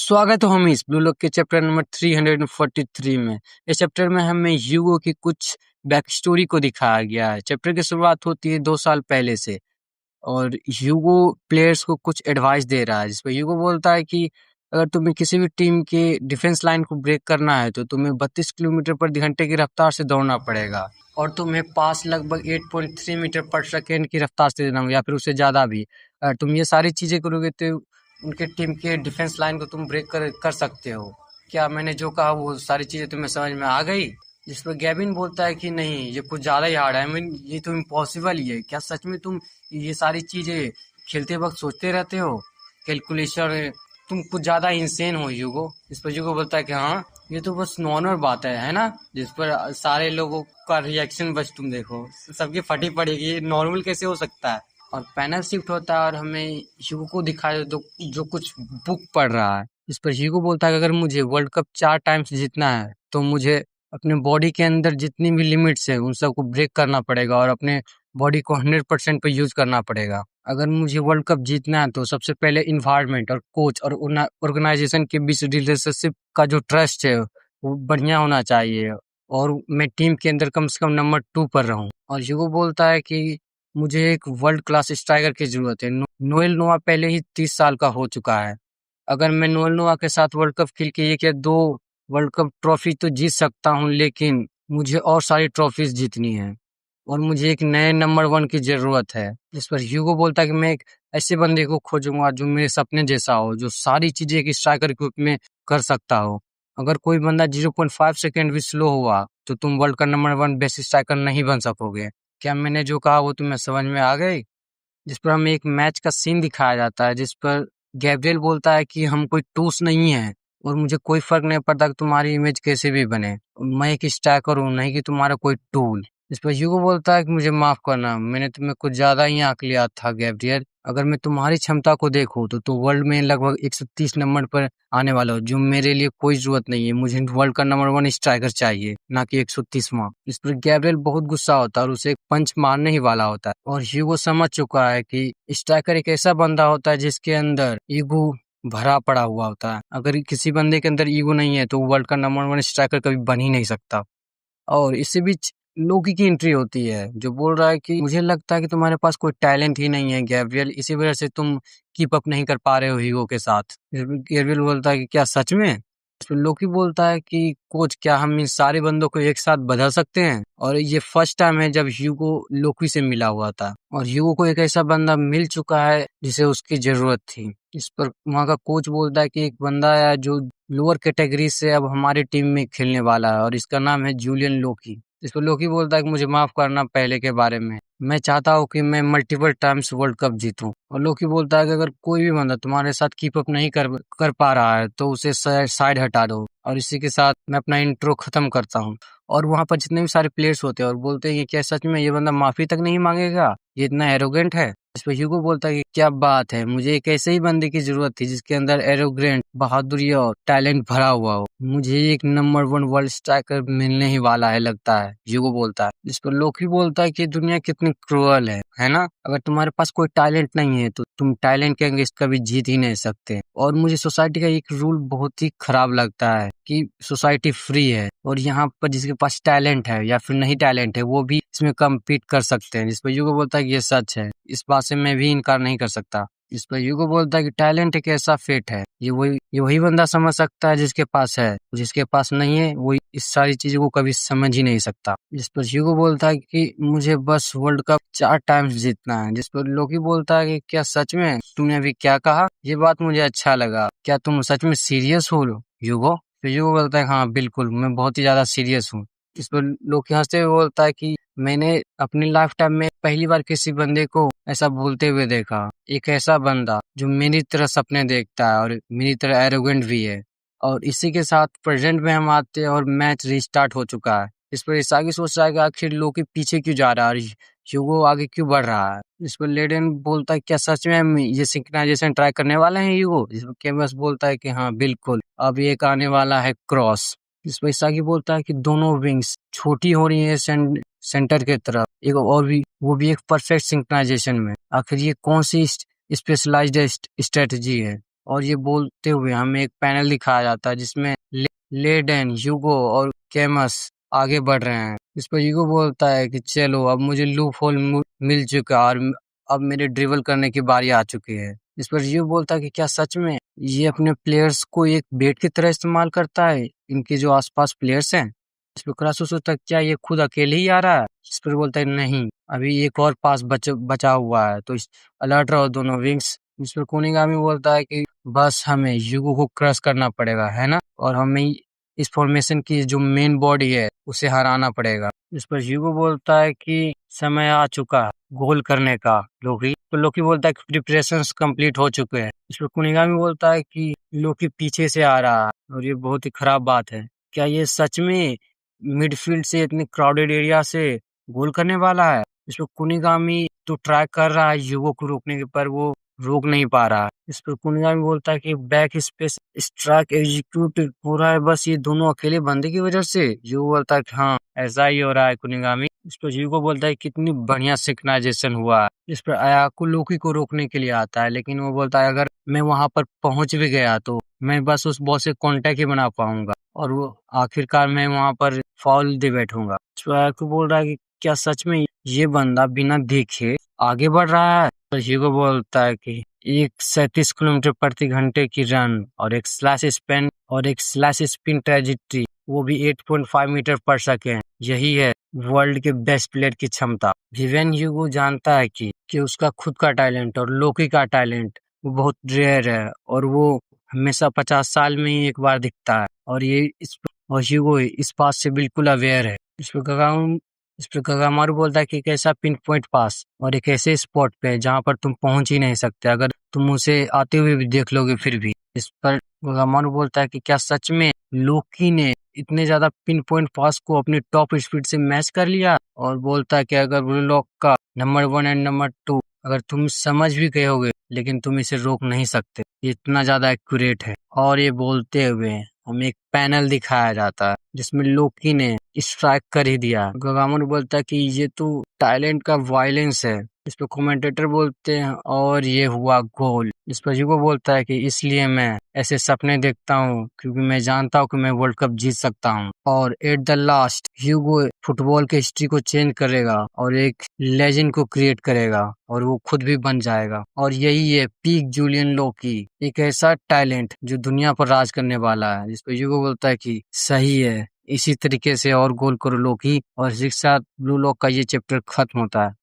स्वागत हो हम इस ब्लू लॉक के चैप्टर नंबर 343 में। इस चैप्टर में हमें ह्यूगो की कुछ बैक स्टोरी को दिखाया गया है। चैप्टर की शुरुआत होती है 2 साल पहले से और ह्यूगो प्लेयर्स को कुछ एडवाइस दे रहा है, जिसपे ह्यूगो बोलता है कि अगर तुम्हें किसी भी टीम के डिफेंस लाइन को ब्रेक करना है तो तुम्हें 32 किलोमीटर प्रति घंटे की रफ्तार से दौड़ना पड़ेगा और तुम्हें पास लगभग 8.3 मीटर पर सेकेंड की रफ्तार से देना होगा या फिर उससे ज़्यादा भी। अगर तुम ये सारी चीज़ें करोगे तो उनके टीम के डिफेंस लाइन को तुम ब्रेक कर सकते हो। क्या मैंने जो कहा वो सारी चीज़ें तुम्हें समझ में आ गई? जिस पर गैविन बोलता है कि नहीं, ये कुछ ज़्यादा ही हार्ड है। आई मीन ये तो इम्पॉसिबल ही है। क्या सच में तुम ये सारी चीज़ें खेलते वक्त सोचते रहते हो? कैलकुलेशन, तुम कुछ ज़्यादा इंसेन हो ह्यूगो। इस पर ह्यूगो बोलता है कि हाँ, ये तो बस नॉर्मल बात है ना? जिस पर सारे लोगों का रिएक्शन बस तुम देखो, सबकी फटी पड़ेगी। ये नॉर्मल कैसे हो सकता है? और पैनल शिफ्ट होता है और हमें ह्यूगो को दिखाया जो कुछ बुक पढ़ रहा है। इस पर ह्यूगो बोलता है कि अगर मुझे वर्ल्ड कप 4 टाइम्स जीतना है तो मुझे अपने बॉडी के अंदर जितनी भी लिमिट्स है उन सबको ब्रेक करना पड़ेगा और अपने बॉडी को 100% पे यूज करना पड़ेगा। अगर मुझे वर्ल्ड कप जीतना है तो सबसे पहले इन्वायरमेंट और कोच और ऑर्गेनाइजेशन के बीच रिलेशनशिप का जो ट्रस्ट है वो बढ़िया होना चाहिए और मैं टीम के अंदर कम से कम नंबर 2 पर रहूं। और ह्यूगो बोलता है कि मुझे एक वर्ल्ड क्लास स्ट्राइकर की जरूरत है। नोएल नोआ पहले ही 30 साल का हो चुका है। अगर मैं नोएल नोआ के साथ वर्ल्ड कप खेल के 1 या 2 वर्ल्ड कप ट्रॉफी तो जीत सकता हूं, लेकिन मुझे और सारी ट्रॉफीज जीतनी है और मुझे एक नए नंबर 1 की जरूरत है। जिस पर ह्यूगो बोलता है कि मैं एक ऐसे बंदे को खोजूंगा जो मेरे सपने जैसा हो, जो सारी चीजें एक स्ट्राइकर के रूप में कर सकता हो। अगर कोई बंदा 0.5 सेकेंड भी स्लो हुआ तो तुम वर्ल्ड का नंबर 1 बेस्ट स्ट्राइकर नहीं बन सकोगे। क्या मैंने जो कहा वो तुम्हें समझ में आ गई? जिस पर हमें एक मैच का सीन दिखाया जाता है जिस पर गैब्रियल बोलता है कि हम कोई टूल्स नहीं है और मुझे कोई फर्क नहीं पड़ता कि तुम्हारी इमेज कैसे भी बने, मैं एक स्ट्राइकर हूँ, नहीं कि तुम्हारा कोई टूल। इस पर ह्यूगो बोलता है कि मुझे माफ करना, मैंने तुम्हें कुछ ज्यादा ही आंक लिया था गैब्रियल। अगर मैं तुम्हारी क्षमता को देखूं तो वर्ल्ड में लगभग 130 नंबर पर आने वाला हो, जो मेरे लिए कोई जरूरत नहीं है। मुझे वर्ल्ड का नंबर 1 स्ट्राइकर चाहिए, ना कि 130वां। इस पर गैब्रियल बहुत गुस्सा होता है और उसे एक पंच मारने ही वाला होता है और ह्यूगो समझ चुका है कि स्ट्राइकर एक ऐसा बंदा होता है जिसके अंदर ईगो भरा पड़ा हुआ होता है। अगर किसी बंदे के अंदर ईगो नहीं है तो वर्ल्ड का नंबर 1 स्ट्राइकर कभी बन ही नहीं सकता। और इसी बीच लोकी की एंट्री होती है जो बोल रहा है कि मुझे लगता है कि तुम्हारे पास कोई टैलेंट ही नहीं है गैब्रियल, इसी वजह से तुम कीप अप नहीं कर पा रहे हो हीरो के साथ। गैब्रियल बोलता है कि क्या सच में? फिर लोकी बोलता है कि कोच, क्या हम इन सारे बंदों को एक साथ बदल सकते हैं? और ये फर्स्ट टाइम है जब ह्यूगो लोकी से मिला हुआ था और ह्यूगो को एक ऐसा बंदा मिल चुका है जिसे उसकी जरूरत थी। इस पर वहाँ का कोच बोलता है कि एक बंदा है जो लोअर कैटेगरी से अब हमारी टीम में खेलने वाला है और इसका नाम है जूलियन लोकी। इस पर लोकी बोलता है कि मुझे माफ करना पहले के बारे में, मैं चाहता हूँ कि मैं मल्टीपल टाइम्स वर्ल्ड कप जीतूं। और लोकी बोलता है कि अगर कोई भी बंदा तुम्हारे साथ कीप अप नहीं कर पा रहा है तो उसे साइड हटा दो। और इसी के साथ मैं अपना इंट्रो खत्म करता हूँ। और वहाँ पर जितने भी सारे प्लेयर्स होते हैं और बोलते हैं कि क्या सच में ये बंदा माफी तक नहीं मांगेगा, ये इतना एरोगेंट है? इस पर ह्यूगो बोलता है कि क्या बात है, मुझे एक ऐसे ही बंदे की जरूरत थी जिसके अंदर एरोगेंट, बहादुरी और टैलेंट भरा हुआ हो। मुझे एक नंबर 1 वर्ल्ड स्ट्राइकर मिलने ही वाला है लगता है, ह्यूगो बोलता है। इस पर लोकी बोलता है कि दुनिया कितनी क्रूअल है ना? अगर तुम्हारे पास कोई टैलेंट नहीं है तो तुम टैलेंट के अगेंस्ट कभी जीत ही नहीं सकते। और मुझे सोसाइटी का एक रूल बहुत ही खराब लगता है कि सोसाइटी फ्री है और यहाँ पर जिसके पास टैलेंट है या फिर नहीं टैलेंट है वो भी इसमें कम्पीट कर सकते हैं। जिस पर ह्यूगो बोलता है कि ये सच है, इस बात से मैं भी इनकार नहीं कर सकता। इस पर ह्यूगो बोलता है कि टैलेंट एक ऐसा फेट है, ये वही बंदा समझ सकता है जिसके पास है, जिसके पास नहीं है वो इस सारी चीजों को कभी समझ ही नहीं सकता। जिस पर ह्यूगो बोलता है कि मुझे बस वर्ल्ड कप 4 टाइम्स जीतना है। जिस पर लोकी बोलता है कि क्या सच में? तुमने अभी क्या कहा? ये बात मुझे अच्छा लगा, क्या तुम सच में सीरियस हो ह्यूगो? फिर ह्यूगो बोलता है हाँ बिल्कुल, मैं बहुत ही ज्यादा सीरियस हूँ। इस पर लोकी हंसते हुए बोलता है कि मैंने अपनी लाइफ टाइम में पहली बार किसी बंदे को ऐसा बोलते हुए देखा, एक ऐसा बंदा जो मेरी तरह सपने देखता है और मेरी तरह एरोगेंट भी है। और इसी के साथ प्रेजेंट में हम आते हैं और मैच रिस्टार्ट हो चुका है। इस पर इसागी सोच रहा है कि आखिर लोकी पीछे क्यों जा रहा है और ह्यूगो आगे क्यों बढ़ रहा है। इस पर लेडेन बोलता है क्या सच में हम ये सिंक्रोनाइजेशन ट्राई करने वाले हैं ह्यूगो? इस पर केमस बोलता है कि हाँ बिल्कुल, अब एक आने वाला है क्रॉस। इस पर इसागी बोलता है कि दोनों विंग्स छोटी हो रही है सेंटर के तरफ, एक और भी वो भी एक परफेक्ट सिंक्रोनाइजेशन में। आखिर ये कौन सी स्पेशलाइज्ड स्ट्रेटजी है? और ये बोलते हुए हमें एक पैनल दिखाया जाता है जिसमें लेडेन, ह्यूगो और केमस आगे बढ़ रहे हैं। इस पर ह्यूगो बोलता है कि चलो अब मुझे लूप होल मिल चुका और अब मेरे ड्रिबल करने की बारी आ चुकी है। इस पर ह्यूगो बोलता है कि क्या सच में ये अपने प्लेयर्स को एक बेट की तरह इस्तेमाल करता है, इनके जो आसपास प्लेयर्स हैं। इस पर क्रासूस सोचता है क्या ये खुद अकेले ही आ रहा है। इस पर बोलता है नहीं, अभी एक और पास बचा हुआ है, तो अलर्ट रहो दोनों विंग्स। इस पर कोनिगामी बोलता है कि बस हमें ह्यूगो को क्रश करना पड़ेगा, है ना, और हमें इस फॉर्मेशन की जो मेन बॉडी है उसे हराना पड़ेगा। इस पर ह्यूगो बोलता है कि समय आ चुका है गोल करने का लोकी। तो लोकी बोलता है कि प्रिपरेशंस कंप्लीट हो चुके हैं। इस पर कुनिगामी बोलता है कि लोकी पीछे से आ रहा है और ये बहुत ही खराब बात है। क्या ये सच में मिडफील्ड से इतने क्राउडेड एरिया से गोल करने वाला है? इस पर कुनिगामी तो ट्राई कर रहा है ह्यूगो को रोकने के, पर वो रोक नहीं पा रहा है। इस पर कुनिगामी बोलता है कि बैक स्पेस स्ट्राइक एग्जीक्यूट हो रहा है बस ये दोनों अकेले बंदे की वजह से। ह्यूगो बोलता है कि हाँ ऐसा ही हो रहा है कुनिगामी। इस पर ह्यूगो बोलता है कितनी बढ़िया सिंक्रोनाइजेशन हुआ है। इस पर अयाको लोकी को रोकने के लिए आता है, लेकिन वो बोलता है अगर मैं वहां पर पहुंच भी गया तो मैं बस उस बॉस से कांटेक्ट ही बना पाऊंगा और वो आखिरकार मैं वहां पर फाउल दे बैठूंगा। इस पर अयाको बोल रहा है कि क्या सच में ये बंदा बिना देखे आगे बढ़ रहा है? तो ह्यूगो बोलता है कि एक 37 किलोमीटर प्रति घंटे की रन और एक स्लैश स्पिन ट्रेजेक्टरी, वो भी 8.5 मीटर पर सेकेंड, यही है वर्ल्ड के बेस्ट प्लेयर की क्षमता। विवेन ह्यूगो जानता है कि उसका खुद का टैलेंट और लोकी का टैलेंट वो बहुत रेयर है और वो हमेशा 50 साल में ही एक बार दिखता है और ह्यूगो इस बात से बिल्कुल अवेयर है। इस पर कागामारू बोलता है कि एक ऐसा पिन पॉइंट पास और एक ऐसे स्पॉट पे जहां पर तुम पहुंच ही नहीं सकते अगर तुम उसे आते हुए भी देख लोगे फिर भी। इस पर कागामारू बोलता है कि क्या सच में लोकी ने इतने ज्यादा पिन पॉइंट पास को अपने टॉप स्पीड से मैच कर लिया? और बोलता है कि अगर ब्लू लॉक का नंबर 1 एंड नंबर 2 अगर तुम समझ भी गए होगे लेकिन तुम इसे रोक नहीं सकते, ये इतना ज्यादा एक्यूरेट है। और ये बोलते हुए हमें एक पैनल दिखाया जाता है जिसमें लोकी ने स्ट्राइक कर ही दिया। गगामोन बोलता है कि ये तो टैलेंट का वायलेंस है। इस पर कमेंटेटर बोलते हैं और ये हुआ गोल। इस पर ह्यूगो बोलता है कि इसलिए मैं ऐसे सपने देखता हूँ क्योंकि मैं जानता हूँ कि मैं वर्ल्ड कप जीत सकता हूँ। और at the last Hugo football के हिस्ट्री को चेंज करेगा और एक लेजेंड को क्रिएट करेगा और वो खुद भी बन जाएगा। और यही है पीक जूलियन लोकी, एक ऐसा टैलेंट जो दुनिया पर राज करने वाला है। जिस पर ह्यूगो बोलता है कि सही है, इसी तरीके से और गोल करो लोकी, और इसी के साथ ब्लू लॉक का ये चैप्टर खत्म होता है।